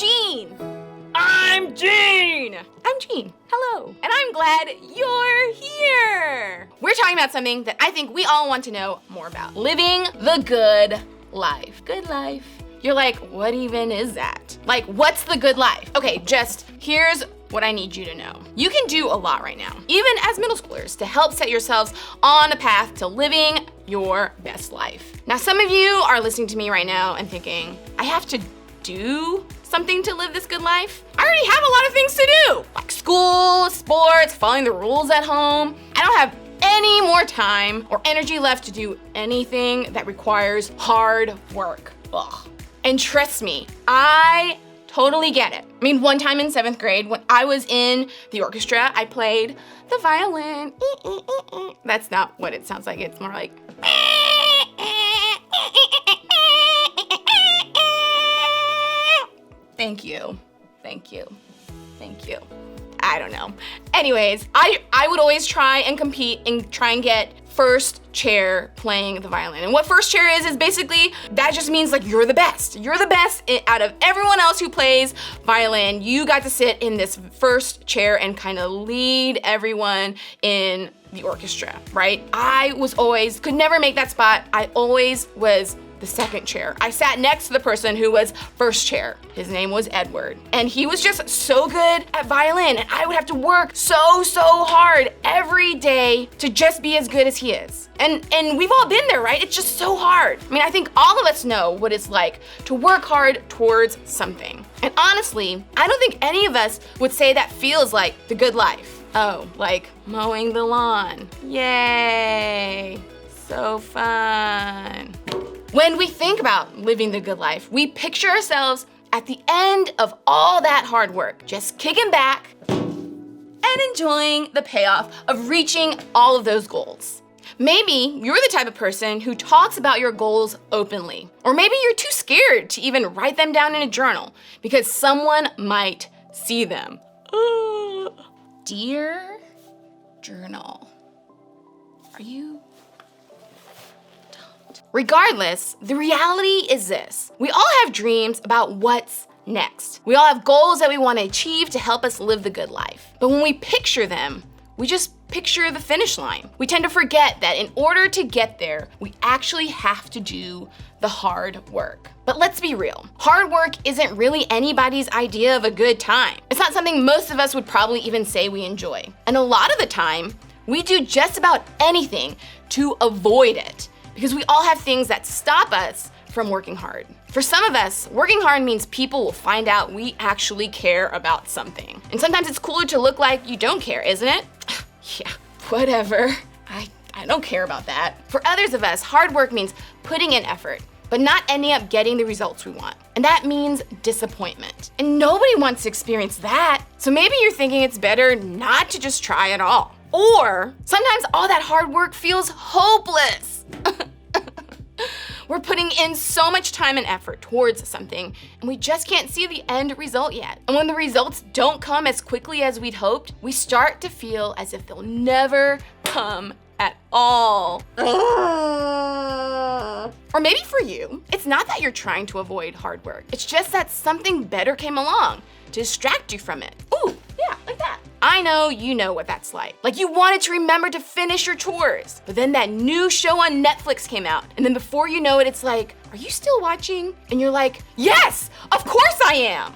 Jean. I'm Jean. I'm Jean. Hello. And I'm glad you're here. We're talking about something that I think we all want to know more about. Living the good life. Good life. You're like, what even is that? Like, what's the good life? Okay, just here's what I need you to know. You can do a lot right now, even as middle schoolers, to help set yourselves on a path to living your best life. Now, some of you are listening to me right now and thinking, I have to do something to live this good life? I already have a lot of things to do, like school, sports, following the rules at home. I don't have any more time or energy left to do anything that requires hard work. Ugh. And trust me, I totally get it. I mean, one time in 7th grade, when I was in the orchestra, I played the violin. That's not what it sounds like. It's more like. Thank you. Thank you. Thank you. I don't know. Anyways, I would always try and compete and try and get first chair playing the violin. And what first chair is basically, that just means like you're the best. You're the best out of everyone else who plays violin. You got to sit in this first chair and kind of lead everyone in the orchestra, right? I could never make that spot. I always was the second chair. I sat next to the person who was first chair. His name was Edward. And he was just so good at violin. And I would have to work so hard every day to just be as good as he is. And we've all been there, right? It's just so hard. I mean, I think all of us know what it's like to work hard towards something. And honestly, I don't think any of us would say that feels like the good life. Oh, like mowing the lawn. Yay, so fun. When we think about living the good life, we picture ourselves at the end of all that hard work, just kicking back and enjoying the payoff of reaching all of those goals. Maybe you're the type of person who talks about your goals openly, or maybe you're too scared to even write them down in a journal because someone might see them. Dear journal, are you? Regardless, the reality is this. We all have dreams about what's next. We all have goals that we want to achieve to help us live the good life. But when we picture them, we just picture the finish line. We tend to forget that in order to get there, we actually have to do the hard work. But let's be real. Hard work isn't really anybody's idea of a good time. It's not something most of us would probably even say we enjoy. And a lot of the time, we do just about anything to avoid it, because we all have things that stop us from working hard. For some of us, working hard means people will find out we actually care about something. And sometimes it's cooler to look like you don't care, isn't it? Yeah, whatever. I don't care about that. For others of us, hard work means putting in effort, but not ending up getting the results we want. And that means disappointment. And nobody wants to experience that. So maybe you're thinking it's better not to just try at all. Or sometimes all that hard work feels hopeless. We're putting in so much time and effort towards something, and we just can't see the end result yet. And when the results don't come as quickly as we'd hoped, we start to feel as if they'll never come at all. Or maybe for you, it's not that you're trying to avoid hard work. It's just that something better came along to distract you from it. Ooh, yeah, like that. I know you know what that's like. Like you wanted to remember to finish your chores, but then that new show on Netflix came out, and then before you know it, it's like, are you still watching? And you're like, yes, of course I am.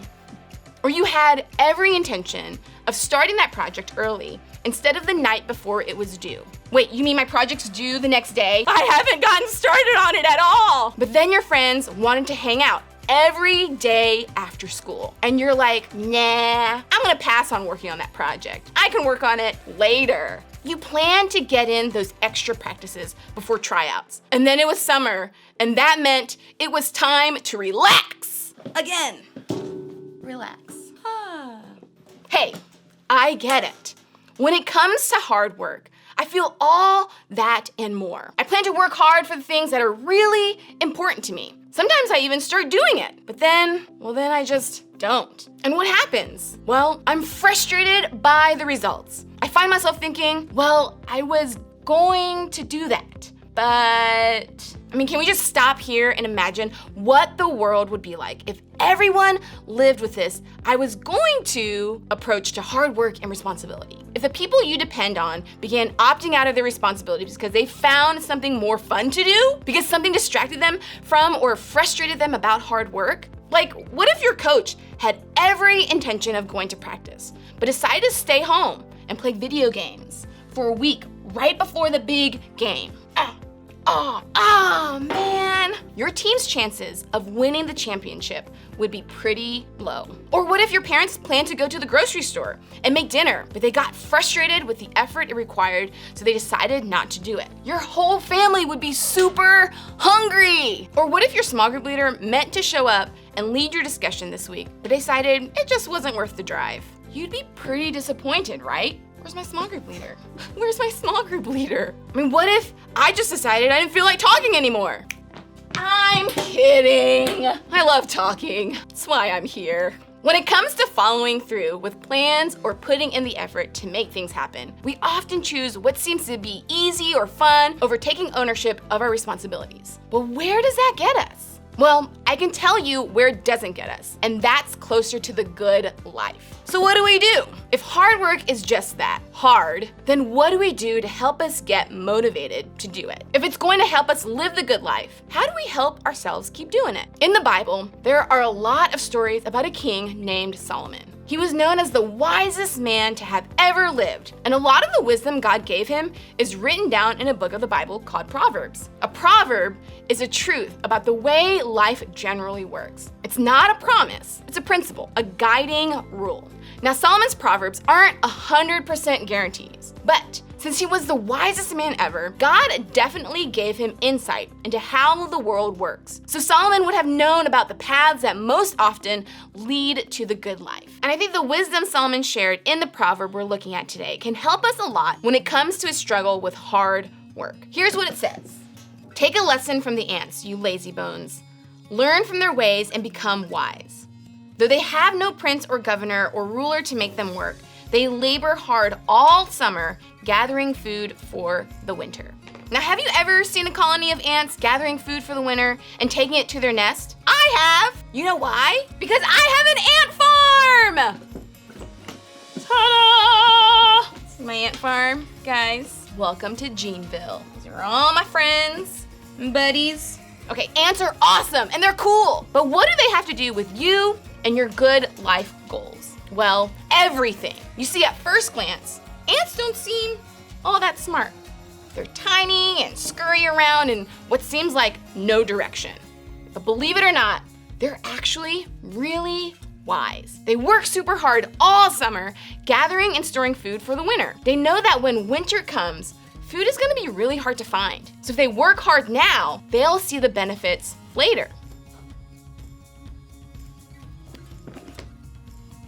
Or you had every intention of starting that project early instead of the night before it was due. Wait, you mean my project's due the next day? I haven't gotten started on it at all. But then your friends wanted to hang out every day after school. And you're like, nah, I'm gonna pass on working on that project. I can work on it later. You plan to get in those extra practices before tryouts. And then it was summer, and that meant it was time to relax. Again, relax. Hey, I get it. When it comes to hard work, I feel all that and more. I plan to work hard for the things that are really important to me. Sometimes I even start doing it, but then I just don't. And what happens? Well, I'm frustrated by the results. I find myself thinking, well, I was going to do that, But, can we just stop here and imagine what the world would be like if everyone lived with this "I was going to" approach to hard work and responsibility? If the people you depend on began opting out of their responsibilities because they found something more fun to do, because something distracted them from or frustrated them about hard work? Like, what if your coach had every intention of going to practice, but decided to stay home and play video games for a week right before the big game? Man. Your team's chances of winning the championship would be pretty low. Or what if your parents planned to go to the grocery store and make dinner, but they got frustrated with the effort it required, so they decided not to do it? Your whole family would be super hungry. Or what if your small group leader meant to show up and lead your discussion this week, but decided it just wasn't worth the drive? You'd be pretty disappointed, right? Where's my small group leader? Where's my small group leader? What if I just decided I didn't feel like talking anymore? I'm kidding. I love talking. That's why I'm here. When it comes to following through with plans or putting in the effort to make things happen, we often choose what seems to be easy or fun over taking ownership of our responsibilities. Well, where does that get us? Well, I can tell you where it doesn't get us, and that's closer to the good life. So what do we do? If hard work is just that, hard, then what do we do to help us get motivated to do it? If it's going to help us live the good life, how do we help ourselves keep doing it? In the Bible, there are a lot of stories about a king named Solomon. He was known as the wisest man to have ever lived, and a lot of the wisdom God gave him is written down in a book of the Bible called Proverbs. A proverb is a truth about the way life generally works. It's not a promise, it's a principle, a guiding rule. Now, Solomon's Proverbs aren't 100% guarantees, but since he was the wisest man ever, God definitely gave him insight into how the world works. So Solomon would have known about the paths that most often lead to the good life. And I think the wisdom Solomon shared in the proverb we're looking at today can help us a lot when it comes to a struggle with hard work. Here's what it says. Take a lesson from the ants, you lazy bones. Learn from their ways and become wise. Though they have no prince or governor or ruler to make them work, they labor hard all summer, gathering food for the winter. Now, have you ever seen a colony of ants gathering food for the winter and taking it to their nest? I have. You know why? Because I have an ant farm! Ta-da! This is my ant farm. Guys, welcome to Geneville. These are all my friends and buddies. Okay, ants are awesome and they're cool, but what do they have to do with you and your good life goals? Well, everything. You see, at first glance, ants don't seem all that smart. They're tiny and scurry around in what seems like no direction. But believe it or not, they're actually really wise. They work super hard all summer, gathering and storing food for the winter. They know that when winter comes, food is gonna be really hard to find. So if they work hard now, they'll see the benefits later.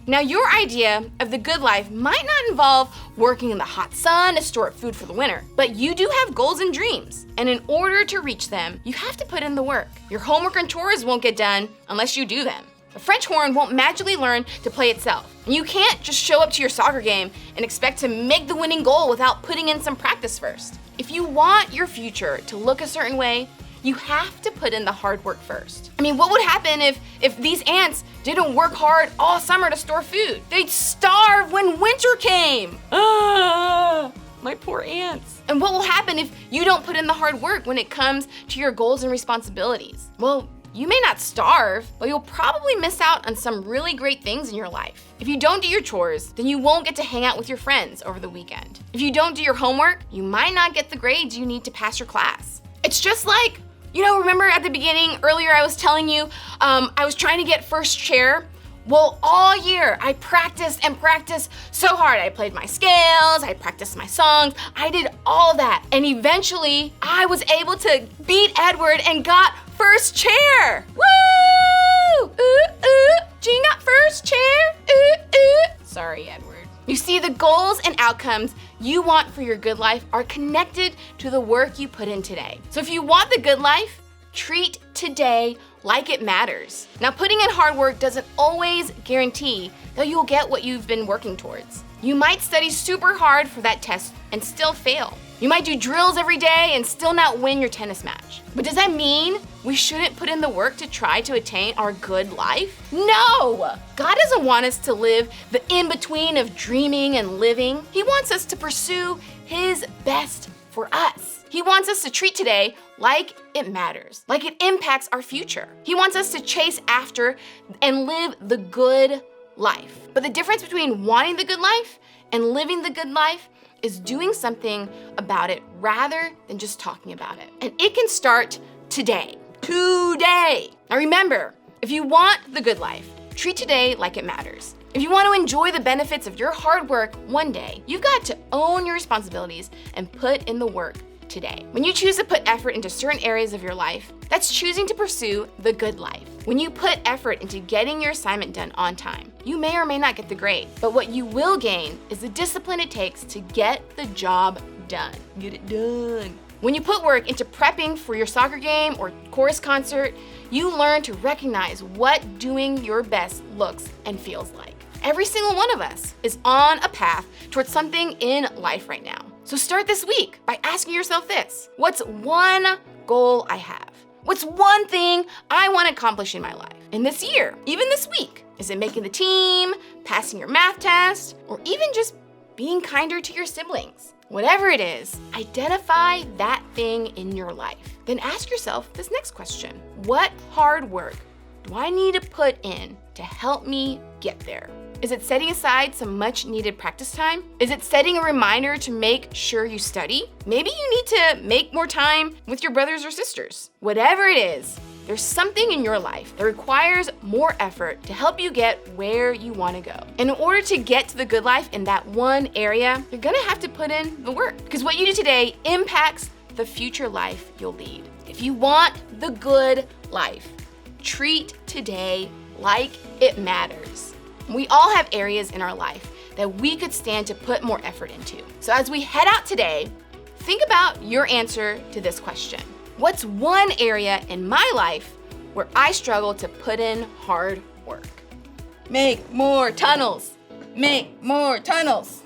Now, your idea of the good life might not involve working in the hot sun to store up food for the winter, but you do have goals and dreams. And in order to reach them, you have to put in the work. Your homework and chores won't get done unless you do them. The French horn won't magically learn to play itself. And you can't just show up to your soccer game and expect to make the winning goal without putting in some practice first. If you want your future to look a certain way, you have to put in the hard work first. What would happen if these ants didn't work hard all summer to store food? They'd starve when winter came. My poor ants. And what will happen if you don't put in the hard work when it comes to your goals and responsibilities? Well, you may not starve, but you'll probably miss out on some really great things in your life. If you don't do your chores, then you won't get to hang out with your friends over the weekend. If you don't do your homework, you might not get the grades you need to pass your class. It's just like, remember at the beginning, earlier I was telling you, I was trying to get first chair? Well, all year I practiced and practiced so hard. I played my scales, I practiced my songs, I did all that. And eventually I was able to beat Edward and got first chair. Woo! Ooh, ooh, Jean got first chair. Ooh, ooh. Sorry, Edward. You see, the goals and outcomes you want for your good life are connected to the work you put in today. So if you want the good life, treat today like it matters. Now, putting in hard work doesn't always guarantee that you'll get what you've been working towards. You might study super hard for that test and still fail. You might do drills every day and still not win your tennis match. But does that mean we shouldn't put in the work to try to attain our good life? No! God doesn't want us to live the in-between of dreaming and living. He wants us to pursue His best for us. He wants us to treat today like it matters, like it impacts our future. He wants us to chase after and live the good life. But the difference between wanting the good life and living the good life is doing something about it rather than just talking about it. And it can start today. Today. Now remember, if you want the good life, treat today like it matters. If you want to enjoy the benefits of your hard work one day, you've got to own your responsibilities and put in the work today. When you choose to put effort into certain areas of your life, that's choosing to pursue the good life. When you put effort into getting your assignment done on time, you may or may not get the grade, but what you will gain is the discipline it takes to get the job done. Get it done. When you put work into prepping for your soccer game or chorus concert, you learn to recognize what doing your best looks and feels like. Every single one of us is on a path towards something in life right now. So start this week by asking yourself this: what's one goal I have? What's one thing I want to accomplish in my life? In this year, even this week? Is it making the team, passing your math test, or even just being kinder to your siblings? Whatever it is, identify that thing in your life. Then ask yourself this next question: what hard work do I need to put in to help me get there? Is it setting aside some much needed practice time? Is it setting a reminder to make sure you study? Maybe you need to make more time with your brothers or sisters. Whatever it is, there's something in your life that requires more effort to help you get where you want to go. And in order to get to the good life in that one area, you're gonna have to put in the work, because what you do today impacts the future life you'll lead. If you want the good life, treat today like it matters. We all have areas in our life that we could stand to put more effort into. So as we head out today, think about your answer to this question: what's one area in my life where I struggle to put in hard work? Make more tunnels. Make more tunnels.